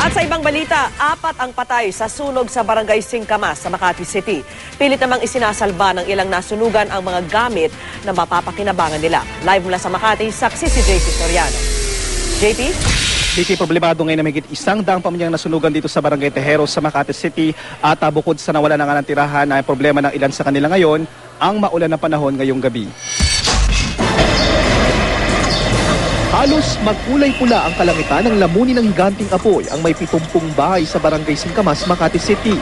At sa ibang balita, 4 ang patay sa sunog sa Barangay Singkamas sa Makati City. Pilit namang isinasalba ng ilang nasunugan ang mga gamit na mapapakinabangan nila. Live mula sa Makati, saksi si JP Soriano. JP? Problemado ngayon na may 100 pamilyang nasunugan dito sa Barangay Tejeros sa Makati City at bukod sa nawala na nga ng tirahan na problema ng ilan sa kanila ngayon, ang maulan na panahon ngayong gabi. Halos magkulay pula ang kalangitan ng lamunin ng higanting apoy ang may 70 bahay sa Barangay Singkamas, Makati City.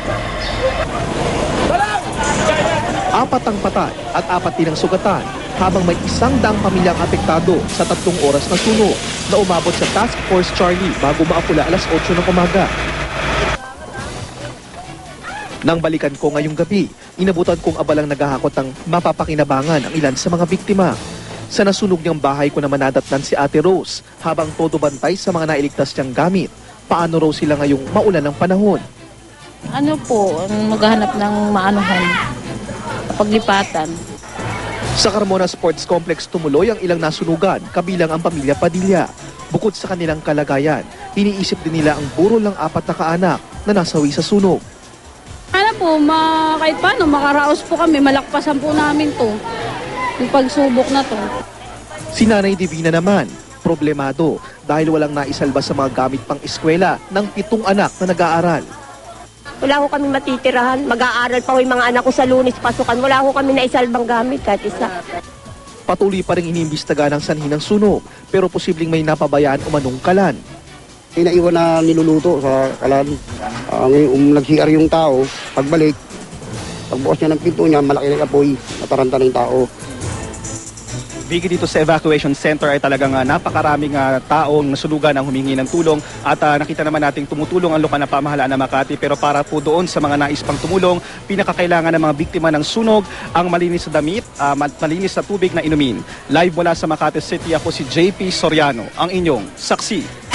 4 ang patay at 4 din ang sugatan habang may 100 pamilyang apektado sa 3 oras na sunog na umabot sa Task Force Charlie bago maapula alas 8 ng umaga. Nang balikan ko ngayong gabi, inabutan kong abalang naghahakot ng mapapakinabangan ang ilan sa mga biktima. Sa nasunog niyang bahay ko naman nadatnan si Ate Rose habang todo bantay sa mga nailigtas niyang gamit. Paano raw sila ngayong maulan ng panahon? Ano po, maghahanap ng maanuhan, paglipatan. Sa Carmona Sports Complex tumuloy ang ilang nasunugan, kabilang ang pamilya Padilla. Bukod sa kanilang kalagayan, iniisip din nila ang burol ng 4 na kaanak na nasawi sa sunog. Ano po, kahit paano, makaraos po kami, malakpasan po namin to. Yung pagsubok na to. Si Nanay Divina naman, problemado dahil walang naisalba sa mga gamit pang eskwela ng 7 anak na nag-aaral. Wala ko kami matitirahan. Mag-aaral pa ko yung mga anak ko sa Lunes pasukan. Wala ko kami naisalbang gamit kahit isa. Patuloy pa rin iniimbestiga ng sanhi ng sunog pero posibleng may napabayaan o manungkalan. Inaiwan na niluluto sa kalan. Ngayon, nag-CR yung tao, pagbalik, pagbukas niya ng pinto niya, malaki na apoy, nataranta na yung tao. Bigi dito sa evacuation center ay talagang napakaraming taong nasunugan ang humingi ng tulong at nakita naman nating tumutulong ang lokal na pamahalaan ng Makati pero para po doon sa mga nais pang tumulong, pinakakailangan ng mga biktima ng sunog ang malinis na damit, malinis na tubig na inumin. Live mula sa Makati City, ako si JP Soriano, ang inyong saksi.